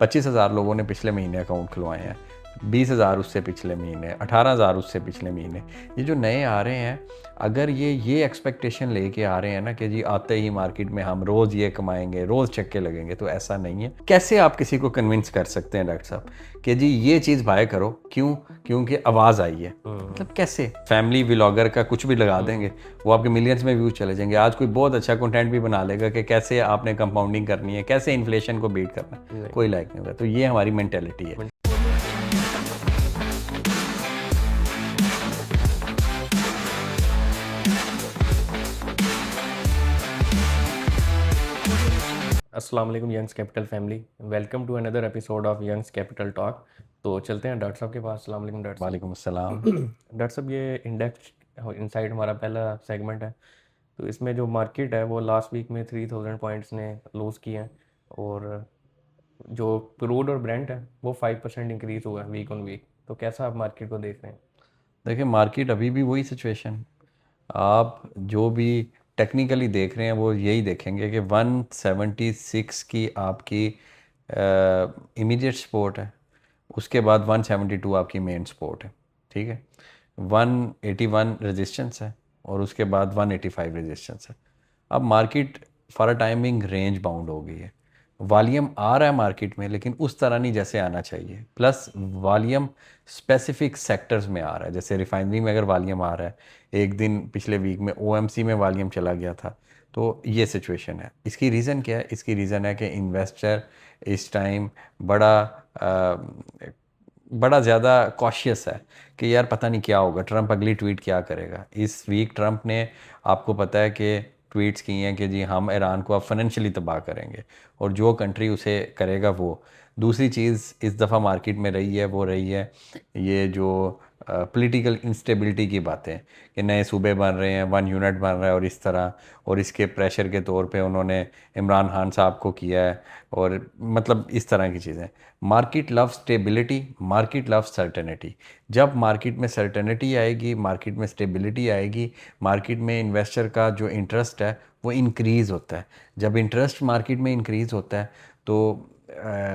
25,000 लोगों ने पिछले महीने अकाउंट खुलवाए हैं, 20,000 उससे पिछले महीने, 18,000 उससे पिछले महीने। ये जो नए आ रहे हैं, अगर ये एक्सपेक्टेशन लेके आ रहे हैं ना कि जी आते ही मार्केट में हम रोज़ ये कमाएंगे, रोज़ चक्के लगेंगे, तो ऐसा नहीं है। कैसे आप किसी को कन्विंस कर सकते हैं डॉक्टर साहब कि जी ये चीज़ बाय करो, क्यों? क्योंकि आवाज़ आई है। मतलब कैसे? फैमिली व्लॉगर का कुछ भी लगा देंगे, वो आपके मिलियंस में व्यूज़ चले जाएंगे। आज कोई बहुत अच्छा कंटेंट भी बना लेगा कि कैसे आपने कंपाउंडिंग करनी है, कैसे इन्फ्लेशन को बीट करना है, कोई लाइक नहीं होगा। तो ये हमारी मेंटेलिटी है। अस्सलाम वालेकुम Young's capital family, welcome to another episode of Young's capital talk. तो चलते हैं डॉक्टर साहब के पास। अस्सलाम वालेकुम डॉक्टर साहब। वालेकुम अस्सलाम। डॉक्टर साहब, ये इंडेक्स इनसाइड हमारा पहला सेगमेंट है। तो इसमें जो मार्केट है वो लास्ट वीक में 3000 पॉइंट्स ने लूज़ किए हैं, और जो क्रूड और ब्रेंट है वो 5% इंक्रीज़ हुआ है वीक ऑन वीक। तो कैसा आप मार्केट को देख रहे हैं? देखिए, मार्केट अभी भी वही सिचुएशन, आप जो भी टेक्निकली देख रहे हैं वो यही देखेंगे कि 176 की आपकी इमीडिएट सपोर्ट है, उसके बाद 172 आपकी मेन सपोर्ट है, ठीक है। 181 रेजिस्टेंस है और उसके बाद 185 रेजिस्टेंस है। अब market for a timing range bound हो गई है। वॉल्यूम आ रहा है मार्केट में, लेकिन उस तरह नहीं जैसे आना चाहिए। प्लस वॉल्यूम स्पेसिफिक सेक्टर्स में आ रहा है। जैसे रिफाइनरी में अगर वॉल्यूम आ रहा है, एक दिन पिछले वीक में ओएमसी में वॉल्यूम चला गया था, तो ये सिचुएशन है। इसकी रीज़न क्या है? इसकी रीज़न है कि इन्वेस्टर इस टाइम बड़ा ज़्यादा कॉशियस है कि यार पता नहीं क्या होगा, ट्रंप अगली ट्वीट क्या करेगा। इस वीक ट्रंप ने, आपको पता है कि ट्वीट्स की हैं कि जी हम ईरान को अब फाइनेंशियली तबाह करेंगे, और जो कंट्री उसे करेगा वो। दूसरी चीज़ इस दफ़ा मार्केट में रही है, वो रही है ये जो पॉलिटिकल इंस्टेबिलिटी की बातें कि नए सूबे बन रहे हैं, 1 यूनिट बन रहा है और इस तरह, और इसके प्रेशर के तौर पे उन्होंने इमरान खान साहब को किया है, और मतलब इस तरह की चीज़ें। Market love stability, market love certainty. जब मार्केट में सर्टेनिटी आएगी, मार्केट में स्टेबिलिटी आएगी, मार्केट में इन्वेस्टर का जो इंटरेस्ट है वो इंक्रीज़ होता है। जब इंटरेस्ट मार्केट में इंक्रीज़ होता है तो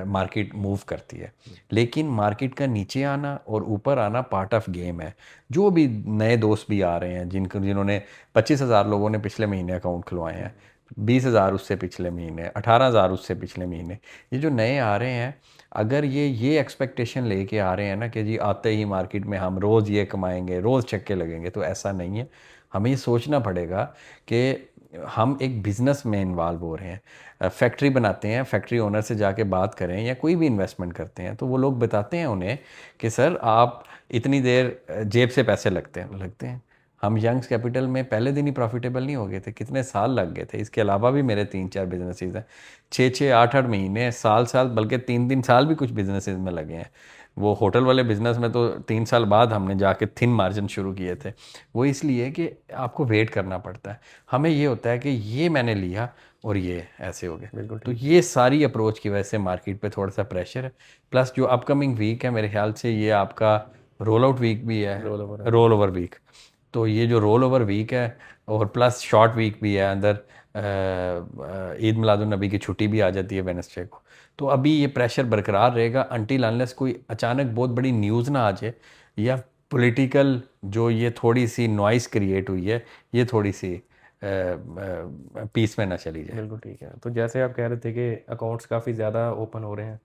मार्केट मूव करती है। लेकिन मार्केट का नीचे आना और ऊपर आना पार्ट ऑफ गेम है। जो भी नए दोस्त भी आ रहे हैं, जिन्होंने 25,000 लोगों ने पिछले महीने अकाउंट खुलवाए हैं, 20,000 उससे पिछले महीने, 18,000 उससे पिछले महीने। ये जो नए आ रहे हैं, अगर ये एक्सपेक्टेशन लेके आ रहे हैं ना कि जी आते ही मार्केट में हम रोज़ ये कमाएंगे, रोज़ चक्के लगेंगे, तो ऐसा नहीं है। हमें ये सोचना पड़ेगा कि हम एक बिज़नेस में इन्वॉल्व हो रहे हैं। फैक्ट्री बनाते हैं, फैक्ट्री ओनर से जाके बात करें, या कोई भी इन्वेस्टमेंट करते हैं, तो वो लोग बताते हैं उन्हें कि सर आप इतनी देर जेब से पैसे लगते हैं। हम यंग्स कैपिटल में पहले दिन ही प्रॉफिटेबल नहीं हो गए थे, कितने साल लग गए थे। इसके अलावा भी मेरे 3-4 बिजनेसेस हैं, 6-6, 8-8 महीने, साल बल्कि 3-3 साल भी कुछ बिजनेसेस में लगे हैं। वो होटल वाले बिज़नेस में तो 3 साल बाद हमने जाके थिन मार्जिन शुरू किए थे। वो इसलिए कि आपको वेट करना पड़ता है। हमें ये होता है कि ये मैंने लिया और ये ऐसे हो गया। बिल्कुल तो ठीक। ये सारी अप्रोच की वजह से मार्केट पे थोड़ा सा प्रेशर है। प्लस जो अपकमिंग वीक है, मेरे ख्याल से ये आपका रोल आउट वीक भी है, रोल ओवर है। Roll over week. तो ये जो रोल ओवर वीक है, और प्लस शॉर्ट वीक भी है अंदर, ईद मिलादुन नबी की छुट्टी भी आ जाती है वेडनेसडे को। तो अभी ये प्रेशर बरकरार रहेगा अनटिल अनलेस कोई अचानक बहुत बड़ी न्यूज़ ना आ जाए, या पॉलिटिकल जो ये थोड़ी सी नॉइस क्रिएट हुई है, ये थोड़ी सी पीस में ना चली जाए। बिल्कुल ठीक है। तो जैसे आप कह रहे थे कि अकाउंट्स काफ़ी ज़्यादा ओपन हो रहे हैं,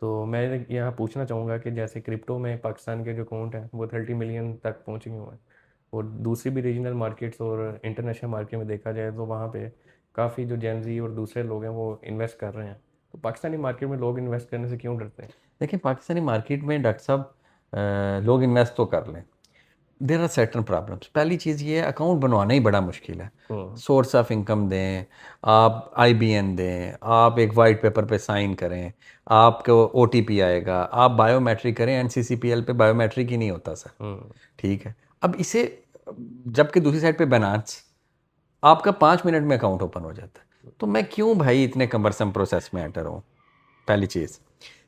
तो मैं यहाँ पूछना चाहूँगा कि जैसे क्रिप्टो में पाकिस्तान के जो अकाउंट हैं वो 30 मिलियन तक पहुँच गए हुए हैं, और दूसरी भी रीजनल मार्केट्स और इंटरनेशनल मार्केट में देखा जाए तो वहाँ पे काफ़ी जो जेनजी और दूसरे लोग हैं वो इन्वेस्ट कर रहे हैं। तो पाकिस्तानी मार्केट में लोग इन्वेस्ट करने से क्यों डरते हैं? देखिए, पाकिस्तानी मार्केट में डॉक्टर साहब लोग इन्वेस्ट तो कर लें, देर आर सर्टन प्रॉब्लम्स। पहली चीज़ ये है, अकाउंट बनवाना ही बड़ा मुश्किल है। हम्म। सोर्स ऑफ इनकम दें, आप आईबीएन दें, आप एक वाइट पेपर पे साइन करें, आपको ओटीपी आएगा, आप बायोमेट्रिक करें। एनसीसीपीएल पे बायोमेट्रिक ही नहीं होता सर, हम्म। ठीक है। अब इसे, जबकि दूसरी साइड पे बनास, आपका 5 मिनट में अकाउंट ओपन हो जाता है। तो मैं क्यों भाई इतने कम्बरसम प्रोसेस में एंटर हूँ, पहली चीज़।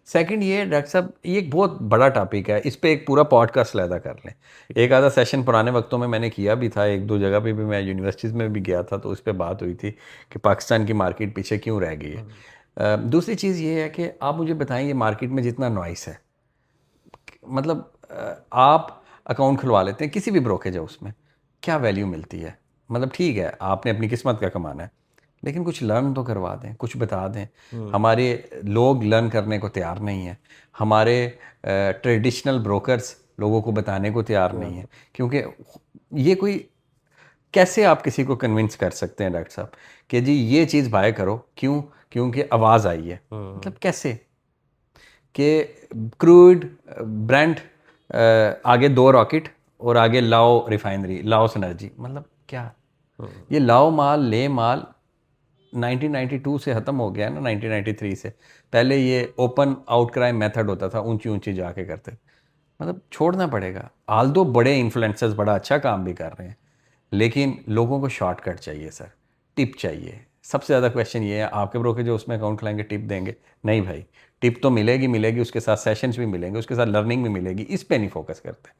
सेकंड ये डॉक्टर साहब, ये एक बहुत बड़ा टॉपिक है, इस पे एक पूरा पॉडकास्ट लैदा कर लें। एक आधा सेशन पुराने वक्तों में मैंने किया भी था, 1-2 जगह पे भी मैं यूनिवर्सिटीज़ में भी गया था, तो उस पर बात हुई थी कि पाकिस्तान की मार्केट पीछे क्यों रह गई है। दूसरी चीज़ ये है कि आप मुझे बताएं, ये मार्केट में जितना नॉइस है, मतलब आप अकाउंट खुलवा लेते हैं, किसी भी ब्रोकेज है उसमें, क्या वैल्यू मिलती है? मतलब ठीक है, आपने अपनी किस्मत का कमाना है, लेकिन कुछ लर्न तो करवा दें, कुछ बता दें। हमारे लोग लर्न करने को तैयार नहीं हैं, हमारे ट्रेडिशनल ब्रोकर्स लोगों को बताने को तैयार नहीं है, क्योंकि ये कोई, कैसे आप किसी को कन्विंस कर सकते हैं डॉक्टर साहब कि जी ये चीज़ बाय करो, क्यों? क्योंकि आवाज़ आई है। मतलब कैसे कि क्रूड, ब्रेंट, आगे 2 रॉकेट और आगे लाओ रिफाइनरी, लाओस एनर्जी, मतलब क्या? ये लाओ माल ले माल 1992 से ख़त्म हो गया है ना, 1993 से। पहले ये ओपन आउटक्राई मेथड होता था, ऊंची ऊंची जाके करते। मतलब छोड़ना पड़ेगा। आल्दो बड़े इन्फ्लुएंसर्स बड़ा अच्छा काम भी कर रहे हैं, लेकिन लोगों को शॉर्टकट चाहिए सर, टिप चाहिए। सबसे ज़्यादा क्वेश्चन ये है, आपके ब्रोकर जो उसमें अकाउंट खुलाएंगे टिप देंगे? नहीं भाई, टिप तो मिलेगी मिलेगी, उसके साथ सेशंस भी मिलेंगे, उसके साथ लर्निंग भी मिलेगी, इस पे नहीं फोकस करते।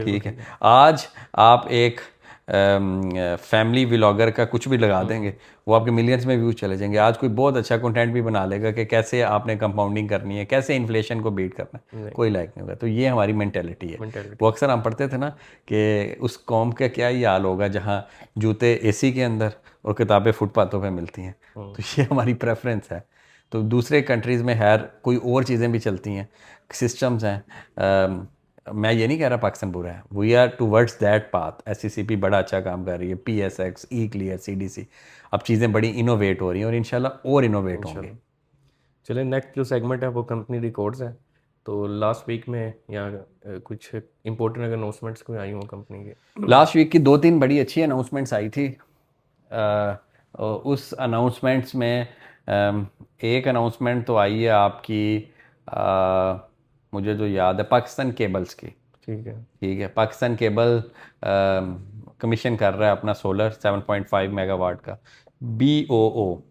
ठीक है, आज आप एक फैमिली व्लॉगर का कुछ भी लगा देंगे, वो आपके मिलियंस में व्यूज चले जाएंगे। आज कोई बहुत अच्छा कंटेंट भी बना लेगा कि कैसे आपने कंपाउंडिंग करनी है, कैसे इन्फ्लेशन को बीट करना है, कोई लाइक नहीं होगा। तो ये हमारी मेंटेलिटी है। वो अक्सर हम पढ़ते थे ना कि उस कौम का क्या ही हाल होगा जहाँ जूते एसी के अंदर और किताबें फुटपाथों पे मिलती हैं। तो ये हमारी प्रेफरेंस है। तो दूसरे कंट्रीज़ में खैर कोई और चीज़ें भी चलती हैं, सिस्टम्स हैं। मैं ये नहीं कह रहा पाकिस्तान बुरा है, we are towards that path. SCCP बड़ा अच्छा काम कर रही है, PSX, ई क्लियर, CDC, अब चीज़ें बड़ी इनोवेट हो रही हैं और इंशाल्लाह और इनोवेट होंगे। चलिए, नेक्स्ट जो सेगमेंट है वो कंपनी रिकॉर्ड्स है। तो लास्ट वीक में यहाँ कुछ इंपॉर्टेंट अगर अनाउंसमेंट्स कोई आई हो कंपनी के? लास्ट वीक की 2-3 बड़ी अच्छी अनाउंसमेंट्स आई थी। उस अनाउंसमेंट्स में एक अनाउंसमेंट तो आई है आपकी, मुझे जो याद है, पाकिस्तान केबल्स की। ठीक है, पाकिस्तान केबल कमीशन कर रहा है अपना सोलर 7.5 मेगावाट का। BOO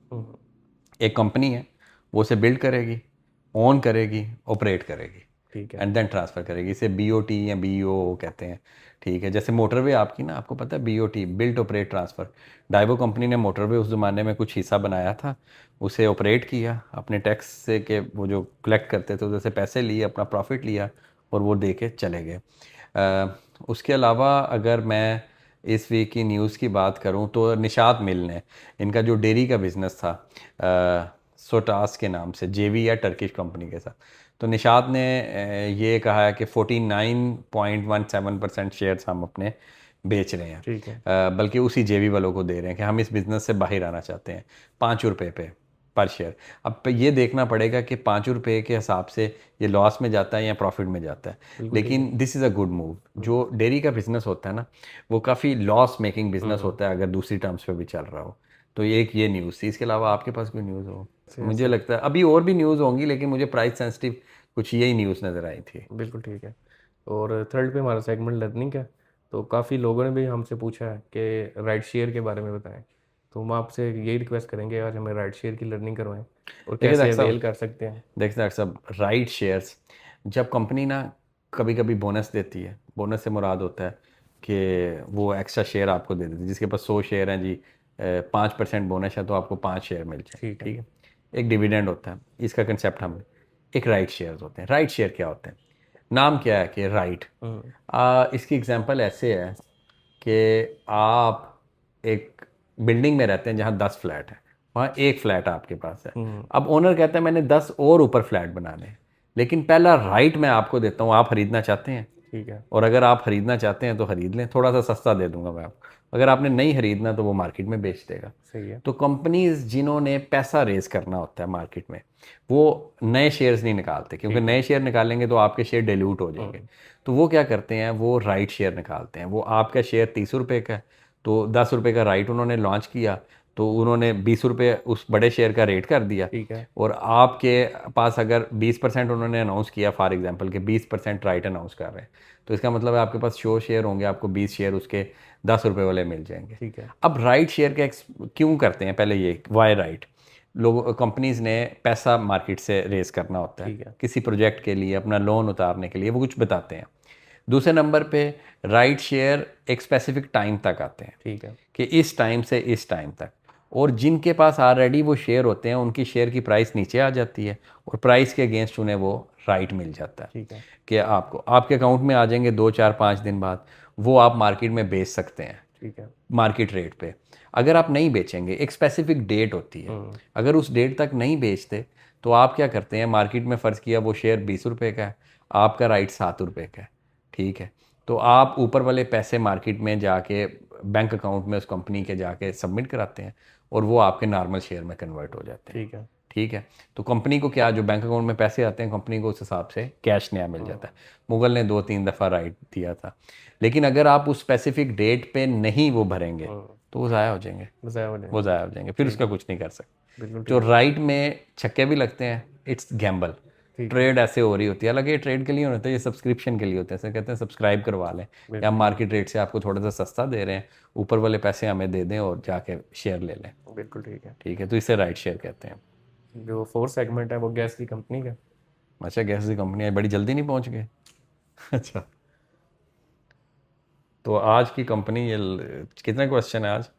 एक कंपनी है, वो उसे बिल्ड करेगी, ओन करेगी, ऑपरेट करेगी, ठीक है। एंड देन ट्रांसफ़र करेगी। इसे BOT या BOO कहते हैं। ठीक है, जैसे मोटरवे आपकी ना, आपको पता है BOT, built operate transfer. Daewoo company ने मोटरवे उस ज़माने में कुछ हिस्सा बनाया था, उसे ऑपरेट किया अपने टैक्स से, के वो जो कलेक्ट करते थे उधर से पैसे लिए, अपना प्रॉफिट लिया और वो दे के चले गए। उसके अलावा अगर मैं इस वीक की न्यूज़ की बात करूं तो निशात मिल ने, इनका जो डेयरी का बिज़नेस था सोटास के नाम से, JV या टर्किश कंपनी के साथ, तो निशात ने ये कहा है कि 49.17% शेयर्स हम अपने बेच रहे हैं। ठीक है। बल्कि उसी JV वालों को दे रहे हैं कि हम इस बिज़नेस से बाहर आना चाहते हैं, 5 रुपये पे पर शेयर। अब ये देखना पड़ेगा कि 5 रुपये के हिसाब से ये लॉस में जाता है या प्रॉफिट में जाता है, लेकिन this is a good move. जो डेयरी का बिज़नेस होता है ना, वो काफ़ी लॉस मेकिंग बिज़नेस होता है अगर दूसरी टर्म्स पे भी चल रहा हो। तो एक ये न्यूज़ थी। इसके अलावा आपके पास कोई न्यूज़ हो? मुझे लगता है अभी और भी न्यूज़ होंगी, लेकिन मुझे प्राइस सेंसिटिव कुछ यही न्यूज़ नज़र आई थी। बिल्कुल ठीक है। और थर्ड पे हमारा सेगमेंट लर्निंग है। तो काफ़ी लोगों ने भी हमसे पूछा है कि राइड शेयर के बारे में बताएं। तो हम आपसे यही रिक्वेस्ट करेंगे, आज हमें राइड शेयर की लर्निंग करवाएं और देखिए कैसे डॉक्टर साहब, अवेल कर सकते हैं। देखिए डॉक्टर साहब, राइट शेयर्स, जब कंपनी ना कभी कभी बोनस देती है, बोनस से मुराद होता है कि वो एक्स्ट्रा शेयर आपको दे देती है। जिसके पास 100 शेयर हैं जी, 5% बोनस है तो आपको 5 शेयर मिल जाए। ठीक है। ठीक है, एक डिविडेंड होता है, इसका कंसेप्ट हम, एक राइट शेयर्स होते हैं। राइट शेयर क्या होते हैं? नाम क्या है कि राइट। इसकी एग्जांपल ऐसे है कि आप एक बिल्डिंग में रहते हैं जहाँ 10 फ्लैट है, वहाँ एक फ्लैट आपके पास है। अब ओनर कहता है मैंने 10 और ऊपर फ्लैट बनाने हैं, लेकिन पहला राइट मैं आपको देता हूँ, आप खरीदना चाहते हैं? ठीक है। और अगर आप खरीदना चाहते हैं तो खरीद लें, थोड़ा सा सस्ता दे दूंगा मैं आपको। अगर आपने नहीं खरीदना तो वो मार्केट में बेच देगा। सही है। तो कंपनीज जिन्होंने पैसा रेज करना होता है मार्केट में, वो नए शेयर्स नहीं निकालते, क्योंकि नए शेयर निकालेंगे तो आपके शेयर डिल्यूट हो जाएंगे। तो वो क्या करते हैं, वो राइट शेयर निकालते हैं। वो आपका शेयर 30 रुपये का है, तो 10 रुपये का राइट उन्होंने लॉन्च किया, तो उन्होंने 20 रुपये उस बड़े शेयर का रेट कर दिया। ठीक है। और आपके पास अगर 20% उन्होंने अनाउंस किया, फॉर एग्जांपल के 20% राइट अनाउंस कर रहे हैं, तो इसका मतलब है आपके पास 100 शेयर होंगे, आपको 20 शेयर उसके 10 रुपये वाले मिल जाएंगे। ठीक है। अब राइट शेयर के क्यों करते हैं, पहले ये वाई राइट, लोग कंपनीज ने पैसा मार्केट से रेज करना होता ठीक है है। किसी प्रोजेक्ट के लिए, अपना लोन उतारने के लिए, वो कुछ बताते हैं। दूसरे नंबर पे राइट शेयर एक स्पेसिफिक टाइम तक आते हैं ठीक है। कि इस टाइम से इस टाइम तक, और जिनके पास ऑलरेडी वो शेयर होते हैं उनकी शेयर की प्राइस नीचे आ जाती है और प्राइस के अगेंस्ट उन्हें वो राइट मिल जाता है ठीक है। कि आपको आपके अकाउंट में आ जाएंगे 2 4 5 दिन बाद, वो आप मार्केट में बेच सकते हैं ठीक है। मार्केट रेट पे। अगर आप नहीं बेचेंगे, एक स्पेसिफिक डेट होती है, अगर उस डेट तक नहीं बेचते तो आप क्या करते हैं, मार्केट में फ़र्ज़ किया वो शेयर 20 रुपये का है, आपका राइट 7 रुपये का है, ठीक है, तो आप ऊपर वाले पैसे मार्केट में जाके बैंक अकाउंट में उस कंपनी के जाके सबमिट कराते हैं और वो आपके नॉर्मल शेयर में कन्वर्ट हो जाते हैं। ठीक है। ठीक है, तो कंपनी को क्या, जो बैंक अकाउंट में पैसे आते हैं कंपनी को उस हिसाब से कैश नया मिल जाता है। मुगल ने 2 3 दफ़ा राइट दिया था, लेकिन अगर आप उस स्पेसिफिक डेट पे नहीं वो भरेंगे तो वो ज़ाया हो जाएंगे, ज़ाया हो जाएंगे। वो ज़ाया हो जाएंगे, फिर उसका कुछ नहीं कर सकते। बिल्कुल जो ठीक। राइट में छक्के भी लगते हैं, इट्स गैम्बल। ठीक है। ट्रेड ऐसे हो रही होती है, हालांकि ये ट्रेड के लिए होता है, ये सब्सक्रिप्शन के लिए होते हैं, ऐसे कहते हैं सब्सक्राइब करवा लें या हम मार्केट रेट से आपको थोड़ा सा सस्ता दे रहे हैं, ऊपर वाले पैसे हमें दे दें और जाके शेयर ले लें। बिल्कुल ठीक है। ठीक है, तो इसे राइट शेयर कहते हैं। जो फोर्थ सेगमेंट है वो गैस की कंपनी का। अच्छा, गैस की कंपनी बड़ी जल्दी नहीं पहुंच गए। अच्छा, तो आज की कंपनी ये कितने क्वेश्चन है आज?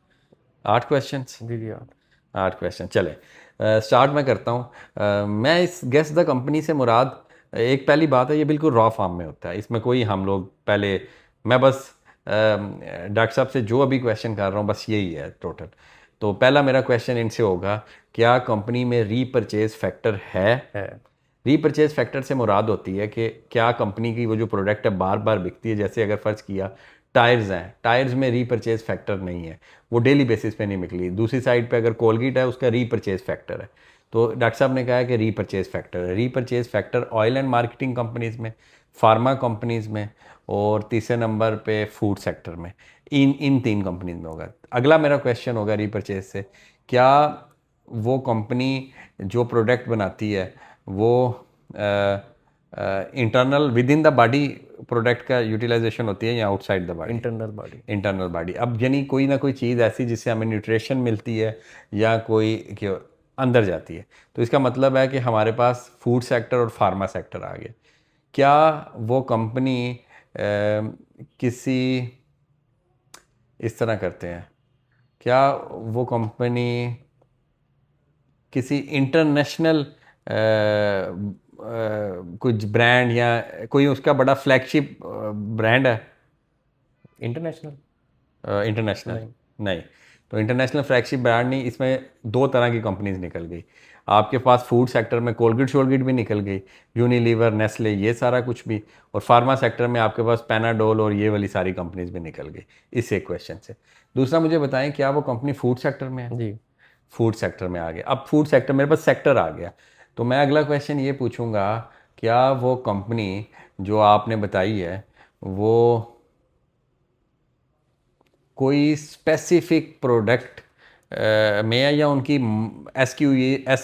8 क्वेश्चंस। जी जी हाँ। 8 क्वेश्चन, चले स्टार्ट मैं करता हूँ। मैं इस गेस द कंपनी से मुराद, एक पहली बात है, ये बिल्कुल रॉ फॉर्म में होता है, इसमें कोई हम लोग पहले, मैं बस डॉक्टर साहब से जो अभी क्वेश्चन कर रहा हूँ बस यही है टोटल। तो पहला मेरा क्वेश्चन इनसे होगा, क्या कंपनी में रीपरचेज फैक्टर है? रीपरचेज फैक्टर से मुराद होती है कि क्या कंपनी की वो जो प्रोडक्ट है बार बार बिकती है, जैसे अगर फ़र्ज़ किया टायर्स हैं, टायर्स में रीपरचेज फैक्टर नहीं है, वो डेली बेसिस पे नहीं निकली। दूसरी साइड पे अगर कोलगेट है, उसका रीपरचेज फैक्टर है। तो डॉक्टर साहब ने कहा है कि रीपरचेज फैक्टर है। Repurchase factor oil and marketing companies में, फार्मा कंपनीज़ में, और तीसरे नंबर पे फूड सेक्टर में, इन इन 3 कंपनीज में होगा। अगला मेरा क्वेश्चन होगा रीपरचेज से, क्या वो कंपनी जो प्रोडक्ट बनाती है वो internal with in the body product का यूटिलाइजेशन होती है या outside the body? Internal body. Internal body. अब यानी कोई ना कोई चीज़ ऐसी जिससे हमें न्यूट्रिशन मिलती है या कोई अंदर जाती है, तो इसका मतलब है कि हमारे पास फूड सेक्टर और फार्मा सेक्टर आ गया। क्या वो कंपनी किसी इस तरह करते हैं, क्या वो कंपनी किसी इंटरनेशनल कुछ ब्रांड या कोई उसका बड़ा फ्लैगशिप ब्रांड है? इंटरनेशनल। इंटरनेशनल नहीं। नहीं। तो इंटरनेशनल फ्लैगशिप ब्रांड नहीं, इसमें 2 तरह की कंपनीज निकल गई। आपके पास फूड सेक्टर में कोलगेट शोलगेट भी निकल गई, यूनिलीवर, नेस्ले, ये सारा कुछ भी, और फार्मा सेक्टर में आपके पास पैनाडोल और ये वाली सारी कंपनीज भी निकल गई इस एक क्वेश्चन से। दूसरा मुझे बताएं, क्या वो कंपनी फूड सेक्टर में है? जी। फूड सेक्टर में आ गया। अब फूड सेक्टर मेरे पास सेक्टर आ गया, तो मैं अगला क्वेश्चन ये पूछूंगा, क्या वो कंपनी जो आपने बताई है वो कोई स्पेसिफिक प्रोडक्ट में है या उनकी एस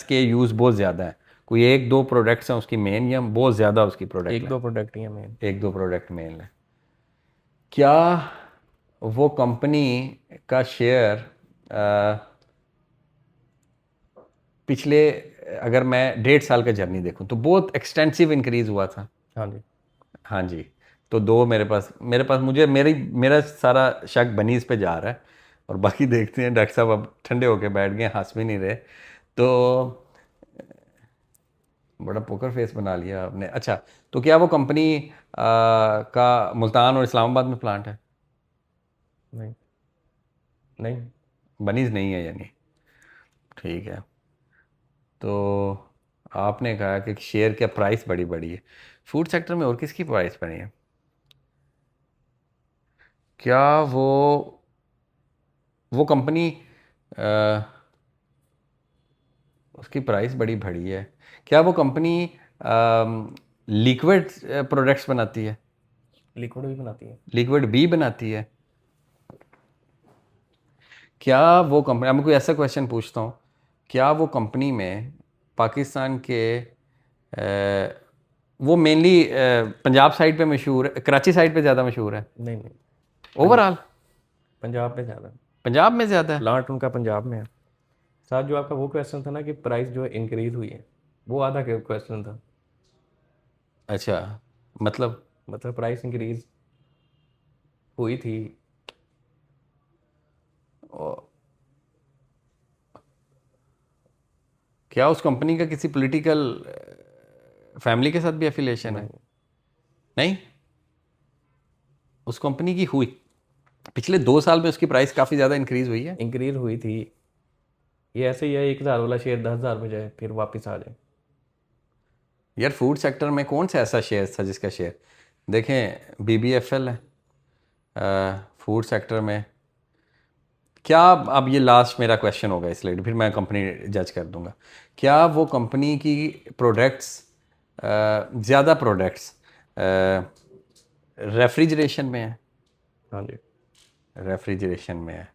के यूज़ बहुत ज़्यादा है? कोई 1 2 प्रोडक्ट्स हैं उसकी मेन या बहुत ज़्यादा उसकी प्रोडक्ट एक दो प्रोडक्ट ही हैं मेन। 1 2 प्रोडक्ट मेन है? क्या वो कंपनी का शेयर पिछले, अगर मैं 1.5 साल का जर्नी देखूं तो बहुत एक्सटेंसिव इंक्रीज हुआ था? हाँ जी। हाँ जी। तो 2 मेरे पास मेरा सारा शक बनीज पे जा रहा है, और बाकी देखते हैं। डॉक्टर साहब अब ठंडे होके बैठ गए, हंस भी नहीं रहे, तो बड़ा पोकर फेस बना लिया आपने। अच्छा, तो क्या वो कंपनी का मुल्तान और इस्लामाबाद में प्लांट है? नहीं। नहीं। बनीज नहीं है यानी, ठीक है। तो आपने कहा कि शेयर का प्राइस बड़ी बड़ी है। फूड सेक्टर में और किसकी प्राइस बड़ी है? क्या वो कंपनी उसकी प्राइस बड़ी बड़ी है? क्या वो कंपनी लिक्विड प्रोडक्ट्स बनाती है? लिक्विड भी बनाती है। लिक्विड बी बनाती है? क्या वो कंपनी, अब मैं कोई ऐसा क्वेश्चन पूछता हूँ, क्या वो कंपनी में पाकिस्तान के वो मेनली पंजाब साइड पे मशहूर है, कराची साइड पे ज़्यादा मशहूर है? नहीं नहीं। ओवरऑल पंजाब में ज़्यादा। पंजाब में ज़्यादा है? प्लांट उनका पंजाब में है। साथ जो आपका वो क्वेश्चन था ना कि प्राइस जो है इंक्रीज हुई है, वो आधा क्वेश्चन था। अच्छा, मतलब मतलब प्राइस इंक्रीज हुई थी। क्या उस कंपनी का किसी पॉलिटिकल फैमिली के साथ भी एफिलिएशन है? नहीं, उस कंपनी की हुई पिछले 2 साल में उसकी प्राइस काफ़ी ज़्यादा इंक्रीज हुई है। इंक्रीज हुई थी। ये ऐसे ही है, 1,000 वाला शेयर 10,000 में जाए फिर वापस आ जाए। यार फूड सेक्टर में कौन सा ऐसा शेयर था जिसका शेयर, देखें BBFL है फूड सेक्टर में। क्या, अब ये लास्ट मेरा क्वेश्चन होगा इसलिए फिर मैं कंपनी जज कर दूंगा, क्या वो कंपनी की प्रोडक्ट्स, ज़्यादा प्रोडक्ट्स रेफ्रिजरेशन में है? हाँ जी। रेफ्रिजरेशन में है,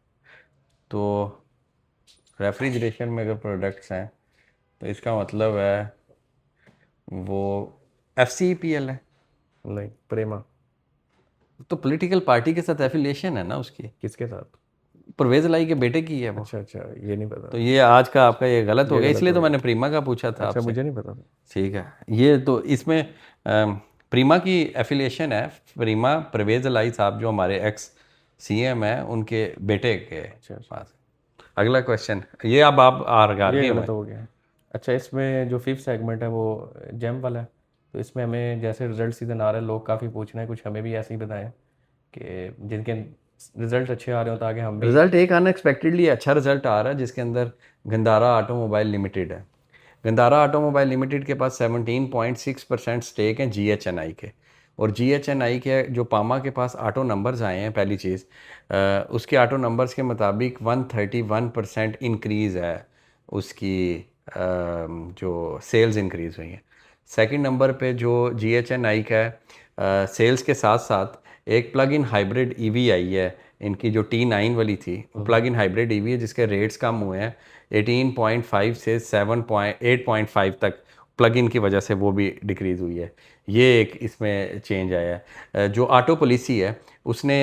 तो रेफ्रिजरेशन में अगर प्रोडक्ट्स हैं तो इसका मतलब है वो FCEPL है। नहीं, प्रेमा। तो पॉलिटिकल पार्टी के साथ एफिलिएशन है ना उसकी, किसके साथ? परवेज लाई के बेटे की है वो। अच्छा अच्छा, ये नहीं पता। तो ये आज का आपका ये गलत हो ये गया, गलत इसलिए हो तो मैंने गया। प्रीमा का पूछा था अच्छा, आपसे। मुझे नहीं पता था। ठीक है, ये तो इसमें प्रीमा की एफिलिएशन है, प्रीमा परवेज लाई साहब जो हमारे एक्स CM है उनके बेटे के अच्छा अच्छा, पास। अगला क्वेश्चन, ये अब आप ये आगे गलत में। हो गया। अच्छा, इसमें जो फिफ्थ सेगमेंट है वो जेम वाला है। तो इसमें हमें जैसे रिजल्ट सीजन आ रहा है, लोग काफ़ी पूछ रहे हैं, कुछ हमें भी ऐसे ही बताएं कि जिनके रिजल्ट अच्छे आ रहे हो ताकि हम भी। रिजल्ट एक अनएक्सपेक्टेडली अच्छा रिजल्ट आ रहा है जिसके अंदर गंदारा ऑटोमोबाइल लिमिटेड है। गंदारा ऑटोमोबाइल लिमिटेड के पास 17.6% स्टेक हैं GHNI के, और GHNI के जो पामा के पास ऑटो नंबर्स आए हैं, पहली चीज़ उसके ऑटो नंबर्स के मुताबिक 131% इंक्रीज़ है उसकी, जो सेल्स इंक्रीज़ हुई हैं। सेकंड नंबर पे जो GHNI का है, सेल्स के साथ साथ एक प्लग इन हाइब्रिड EV आई है, इनकी जो T9 वाली थी वो प्लग इन हाइब्रिड EV है जिसके रेट्स कम हुए हैं 18.5 से 8.5 तक, प्लग इन की वजह से वो भी डिक्रीज़ हुई है। ये एक इसमें चेंज आया है। जो ऑटो पॉलिसी है उसने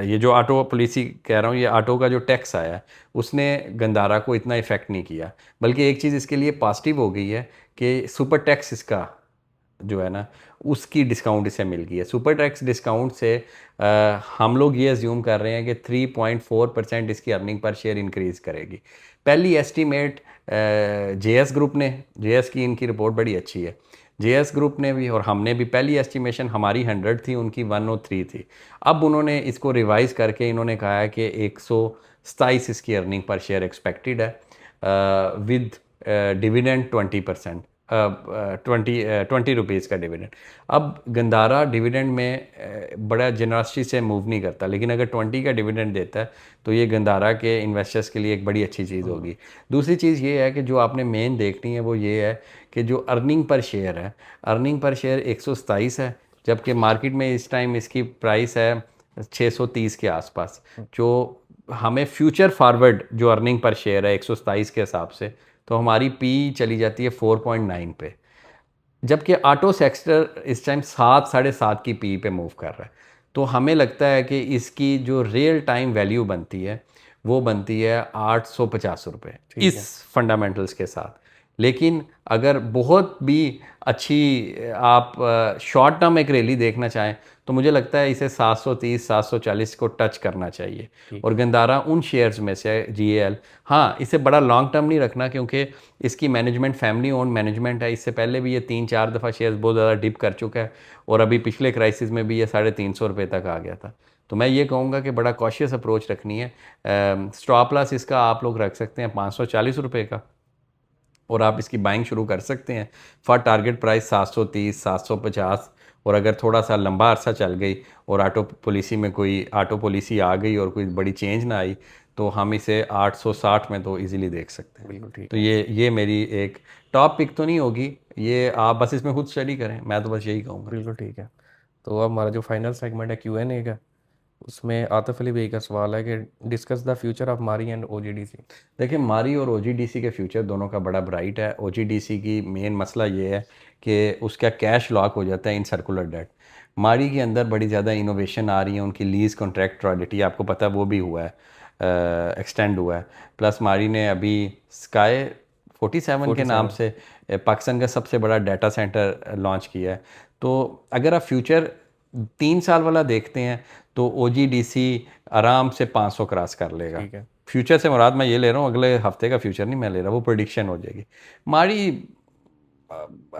ये जो ऑटो पॉलिसी कह रहा हूँ, ये ऑटो का जो टैक्स आया है उसने गंदारा को इतना इफ़ेक्ट नहीं किया, बल्कि एक चीज़ इसके लिए पॉजिटिव हो गई है कि सुपर टैक्स इसका जो है ना उसकी डिस्काउंट इसे मिल गई है। सुपर टैक्स डिस्काउंट से हम लोग ये अज्यूम कर रहे हैं कि 3.4% इसकी अर्निंग पर शेयर इंक्रीज़ करेगी। पहली एस्टीमेट JS ग्रुप ने, JS की इनकी रिपोर्ट बड़ी अच्छी है, JS ग्रुप ने भी और हमने भी, पहली एस्टीमेशन हमारी 100 थी, उनकी 103 थी। अब उन्होंने इसको रिवाइज़ करके इन्होंने कहा है कि 127 इसकी अर्निंग पर शेयर एक्सपेक्टेड है विद डिविडेंड 20%, 20 रुपीज़ का डिविडेंड। अब गंदारा डिविडेंड में बड़ा जनरसिटी से मूव नहीं करता, लेकिन अगर 20 का डिविडेंड देता है तो ये गंदारा के इन्वेस्टर्स के लिए एक बड़ी अच्छी चीज़ होगी। दूसरी चीज़ ये है कि जो आपने मेन देखनी है वो ये है कि जो अर्निंग पर शेयर है, अर्निंग पर शेयर 127 है, जबकि मार्केट में इस टाइम इसकी प्राइस है 630 के आसपास। जो हमें फ्यूचर फॉरवर्ड जो अर्निंग पर शेयर है 127 के हिसाब से, तो हमारी पी चली जाती है 4.9 पे, जबकि ऑटो सेक्टर इस टाइम 7-7.5 की पी पे मूव कर रहा है। तो हमें लगता है कि इसकी जो रियल टाइम वैल्यू बनती है वो बनती है 850 रुपये ठीक इस है। फंडामेंटल्स के साथ। लेकिन अगर बहुत भी अच्छी आप शॉर्ट टर्म एक रैली देखना चाहें तो मुझे लगता है इसे 730-740 को टच करना चाहिए। ठीक और है। गंदारा उन शेयर्स में से GAL, हाँ इसे बड़ा लॉन्ग टर्म नहीं रखना क्योंकि इसकी मैनेजमेंट फैमिली ओन मैनेजमेंट है। इससे पहले भी ये 3-4 दफ़ा शेयर्स बहुत ज़्यादा डिप कर चुका है और अभी पिछले क्राइसिस में भी ये 350 रुपये तक आ गया था। तो मैं ये कहूँगा कि बड़ा कॉशियस अप्रोच रखनी है। स्टॉप लॉस इसका आप लोग रख सकते हैं 540 रुपये का, और आप इसकी बाइंग शुरू कर सकते हैं फॉर टारगेट प्राइस 730-750। और अगर थोड़ा सा लंबा अरसा चल गई और ऑटो पॉलिसी में कोई ऑटो पॉलिसी आ गई और कोई बड़ी चेंज ना आई तो हम इसे 860 में तो इजीली देख सकते हैं। बिल्कुल ठीक तो है। ये मेरी एक टॉप पिक तो नहीं होगी, ये आप बस इसमें खुद स्टडी करें, मैं तो बस यही कहूँगा। बिल्कुल ठीक है। तो अब हमारा जो फाइनल सेगमेंट है Q&A का, उसमें आतिफ अली भाई का सवाल है कि डिस्कस द फ्यूचर ऑफ मारी एंड OGDC। देखिए मारी और OGDC के फ्यूचर दोनों का बड़ा ब्राइट है। OGDC की मेन मसला ये है कि उसका कैश लॉक हो जाता है इन सर्कुलर डेट। मारी के अंदर बड़ी ज़्यादा इनोवेशन आ रही है, उनकी लीज कॉन्ट्रैक्ट रॉयल्टी आपको पता है वो भी हुआ है, एक्सटेंड हुआ है। प्लस मारी ने अभी स्काई 47 के नाम 47। से पाकिस्तान का सबसे बड़ा डाटा सेंटर लॉन्च किया है। तो अगर आप फ्यूचर 3 साल वाला देखते हैं तो OGDC आराम से 500 क्रॉस कर लेगा। ठीक है। फ्यूचर से मुराद मैं ये ले रहा हूँ, अगले हफ्ते का फ्यूचर नहीं मैं ले रहा, वो प्रेडिक्शन हो जाएगी। माड़ी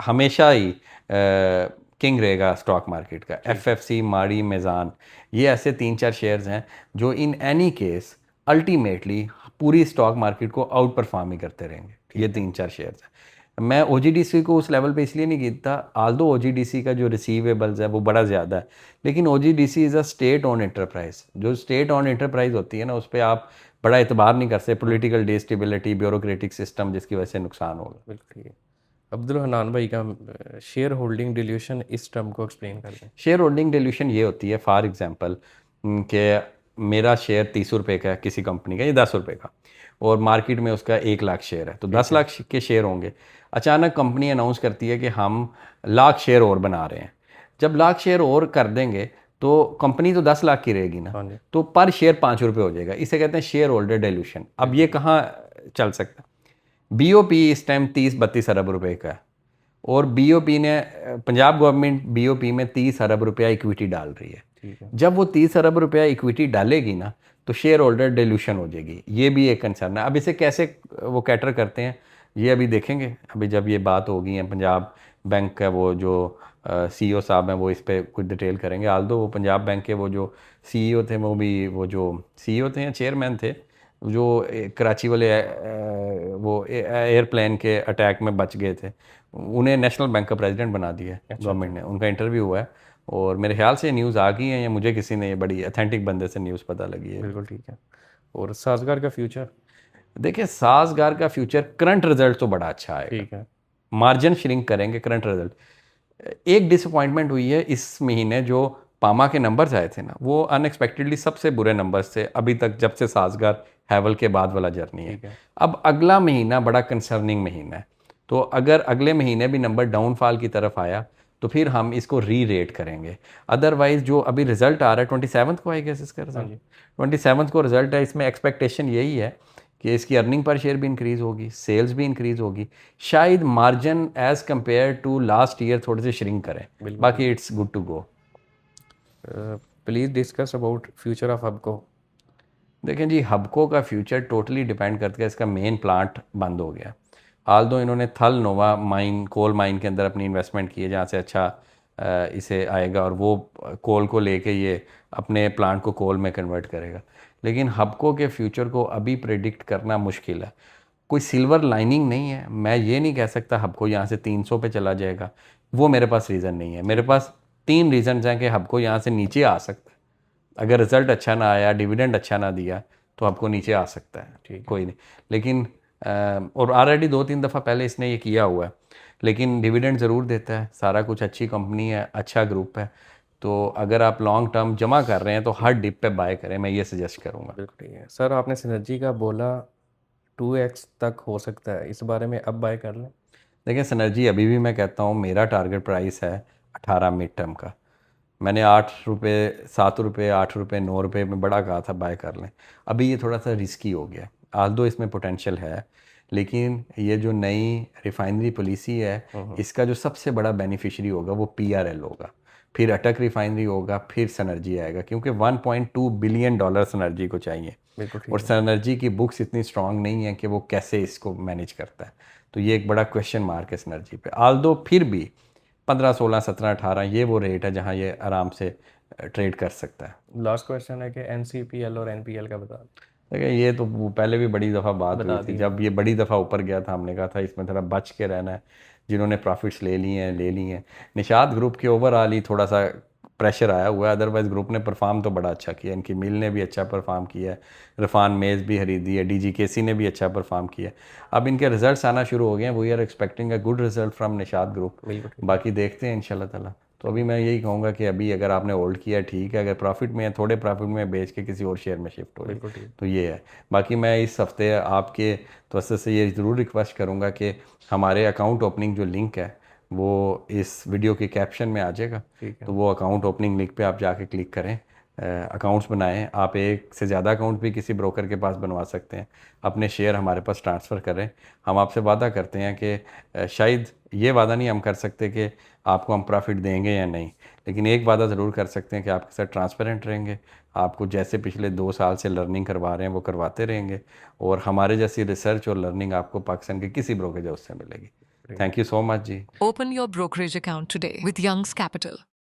हमेशा ही किंग रहेगा स्टॉक मार्केट का। एफएफसी, माड़ी, मेज़ान, ये ऐसे 3-4 शेयर्स हैं जो इन एनी केस अल्टीमेटली पूरी स्टॉक मार्केट को आउट परफॉर्म ही करते रहेंगे। ये 3-4 शेयर्स हैं। मैं ओजीडीसी को उस लेवल पे इसलिए नहीं गिनता, आल्दो ओजीडीसी का जो रिसीवेबल्स है वो बड़ा ज़्यादा है, लेकिन OGDC is a state own enterprise. जो स्टेट ओन एंटरप्राइज होती है ना, उस पर आप बड़ा एतबार नहीं कर सकते। पॉलिटिकल डिस्टेबिलिटी, ब्यूरोक्रेटिक सिस्टम, जिसकी वजह से नुकसान होगा। बिल्कुल ठीक है। अब्दुल हनान भाई का शेयर होल्डिंग डिल्यूशन इस टर्म को एक्सप्लेन कर दें। शेयर होल्डिंग डिल्यूशन ये होती है, फॉर एग्जांपल कि मेरा शेयर 30 रुपये का है किसी कंपनी का, ये 10 रुपये का, और मार्केट में उसका 1 लाख शेयर है, तो 10 लाख के शेयर होंगे। अचानक कंपनी अनाउंस करती है कि हम लाख शेयर और बना रहे हैं। जब लाख शेयर और कर देंगे तो कंपनी तो 10 लाख की रहेगी ना, हाँ जी। तो पर शेयर 5 रुपये हो जाएगा। इसे कहते हैं शेयर होल्डर डिल्यूशन। अब ये कहाँ चल सकता है? बीओपी इस टाइम 30-32 अरब रुपए का है, और बीओपी ने, पंजाब गवर्नमेंट बीओपी में 30 अरब रुपया इक्विटी डाल रही है। ठीक है। जब वो 30 अरब रुपया इक्विटी डालेगी ना, तो शेयर होल्डर डिल्यूशन हो जाएगी। ये भी एक कंसर्न है। अब इसे कैसे वो कैटर करते हैं, ये अभी देखेंगे। अभी जब ये बात होगी है, पंजाब बैंक का वो जो सीईओ साहब हैं वो इस पर कुछ डिटेल करेंगे। आल्दो वो पंजाब बैंक के वो जो सीईओ थे, वो जो सीईओ थे या चेयरमैन थे, जो कराची वाले वो एयरप्लेन के अटैक में बच गए थे, उन्हें नेशनल बैंक का प्रेसिडेंट बना दिया है गवर्नमेंट ने। उनका इंटरव्यू हुआ है, और मेरे ख्याल से न्यूज़ आ गई है, या मुझे किसी ने, ये बड़ी अथेंटिक बंदे से न्यूज़ पता लगी है। बिल्कुल ठीक है। और साजगार का फ्यूचर? देखिए, साजगार का फ्यूचर, करंट रिजल्ट तो बड़ा अच्छा आएगा, ठीक है। मार्जिन श्रिंक करेंगे करंट रिजल्ट। एक डिसअपॉइंटमेंट हुई है इस महीने, जो पामा के नंबर्स आए थे ना, वो अनएक्सपेक्टेडली सबसे बुरे नंबर्स थे अभी तक, जब से साजगार हैवल के बाद वाला जर्नी है। ठीक है। अब अगला महीना बड़ा कंसर्निंग महीना है, तो अगर अगले महीने भी नंबर डाउनफॉल की तरफ आया तो फिर हम इसको री रेट करेंगे। अदरवाइज जो अभी रिजल्ट आ रहा है 27 को आएगा इसका रिजल्ट, 27 को रिजल्ट है, इसमें एक्सपेक्टेशन यही है कि इसकी अर्निंग पर शेयर भी इंक्रीज़ होगी, सेल्स भी इंक्रीज़ होगी, शायद margin as compare to last year थोड़े से श्रिंक करें, बाकी it's good to go. Please discuss about future of Hubco. देखें जी, हबको का फ्यूचर टोटली डिपेंड करता है, इसका मेन प्लांट बंद हो गया। आल्दो इन्होंने थल नोवा माइन, कोल माइन के अंदर अपनी इन्वेस्टमेंट की है, जहाँ से अच्छा इसे आएगा, और वो कोल को लेके ये अपने प्लांट को कोल में कन्वर्ट करेगा। लेकिन हबको के फ्यूचर को अभी प्रेडिक्ट करना मुश्किल है। कोई सिल्वर लाइनिंग नहीं है। मैं ये नहीं कह सकता हबको यहाँ से 300 पे चला जाएगा, वो मेरे पास रीज़न नहीं है। मेरे पास 3 रीज़न हैं कि हबको यहाँ से नीचे आ सकता है। अगर रिज़ल्ट अच्छा ना आया, डिविडेंड अच्छा ना दिया, तो आपको नीचे आ सकता है, ठीक है। कोई नहीं। लेकिन और ऑलरेडी 2-3 दफ़ा पहले इसने ये किया हुआ है, लेकिन डिविडेंड ज़रूर देता है, सारा कुछ अच्छी कंपनी है, अच्छा ग्रुप है। तो अगर आप लॉन्ग टर्म जमा कर रहे हैं तो हर डिप पे बाय करें, मैं ये सजेस्ट करूँगा। बिल्कुल ठीक है। सर, आपने सिनर्जी का बोला 2x तक हो सकता है, इस बारे में अब बाय कर लें? देखिए, सिनर्जी अभी भी मैं कहता हूँ, मेरा टारगेट प्राइस है 18 मिड टर्म का। मैंने 8 रुपये, 7 रुपये, 8 रुपये, 9 रुपये में बड़ा कहा था बाय कर लें। अभी ये थोड़ा सा रिस्की हो गया, आल्दो इसमें पोटेंशियल है, लेकिन ये जो नई रिफाइनरी पॉलिसी है, इसका जो सबसे बड़ा बेनिफिशियरी होगा वो पीआरएल होगा, फिर अटक रिफाइनरी होगा, फिर सनर्जी आएगा, क्योंकि 1.2 बिलियन डॉलर सनर्जी को चाहिए, बिल्कुल ठीक और है। सनर्जी की बुक्स इतनी स्ट्रांग नहीं है कि वो कैसे इसको मैनेज करता है। तो ये एक बड़ा क्वेश्चन मार्क है सनर्जी पे। आल्दो फिर भी 15, 16, 17, 18 ये वो रेट है जहाँ ये आराम से ट्रेड कर सकता है। लास्ट क्वेश्चन है कि एनसीपीएल और एनपीएल का बता दें। देखिए, ये तो वो पहले भी बड़ी दफ़ा बात हुई बता थी, दिए। जब ये बड़ी दफ़ा ऊपर गया था, हमने कहा था इसमें थोड़ा बच के रहना है। जिन्होंने प्रॉफिट्स ले लिए हैं ले लिए हैं। निशात ग्रुप के ओवरऑल ही थोड़ा सा प्रेशर आया हुआ है, अदरवाइज़ ग्रुप ने परफॉर्म तो बड़ा अच्छा किया, इनकी मिल ने भी अच्छा परफॉर्म किया है, रफान मेज़ भी खरीदी है, डीजीकेसी ने भी अच्छा परफॉर्म किया है। अब इनके रिजल्ट्स आना शुरू हो गए हैं, we are expecting a good result from Nishat group. बिल्कुल ठीक है। बाकी देखते हैं इंशाल्लाह ताला। तो अभी मैं यही कहूँगा कि अभी अगर आपने होल्ड किया ठीक है, अगर प्रॉफिट में है, थोड़े प्रॉफिट में बेच के किसी और शेयर में शिफ्ट हो जाए, बिल्कुल ठीक। तो ये है। बाकी मैं इस हफ्ते आपके तवज्जो से ये ज़रूर रिक्वेस्ट करूँगा कि हमारे अकाउंट ओपनिंग जो लिंक है वो इस वीडियो के कैप्शन में आ जाएगा, ठीक है। तो वो अकाउंट ओपनिंग लिंक पे आप जाके क्लिक करें। अकाउंट्स बनाएं। आप एक से ज़्यादा अकाउंट भी किसी ब्रोकर के पास बनवा सकते हैं। अपने शेयर हमारे पास ट्रांसफ़र करें। हम आपसे वादा करते हैं कि शायद ये वादा नहीं हम कर सकते कि आपको हम प्रॉफिट देंगे या नहीं, लेकिन एक वादा ज़रूर कर सकते हैं कि आपके साथ ट्रांसपेरेंट रहेंगे। आपको जैसे पिछले 2 साल से लर्निंग करवा रहे हैं वो करवाते रहेंगे, और हमारे जैसी रिसर्च और लर्निंग आपको पाकिस्तान के किसी ब्रोकर हाउस से मिलेगी। Thank you so much ji. Open your brokerage account today with Young's Capital.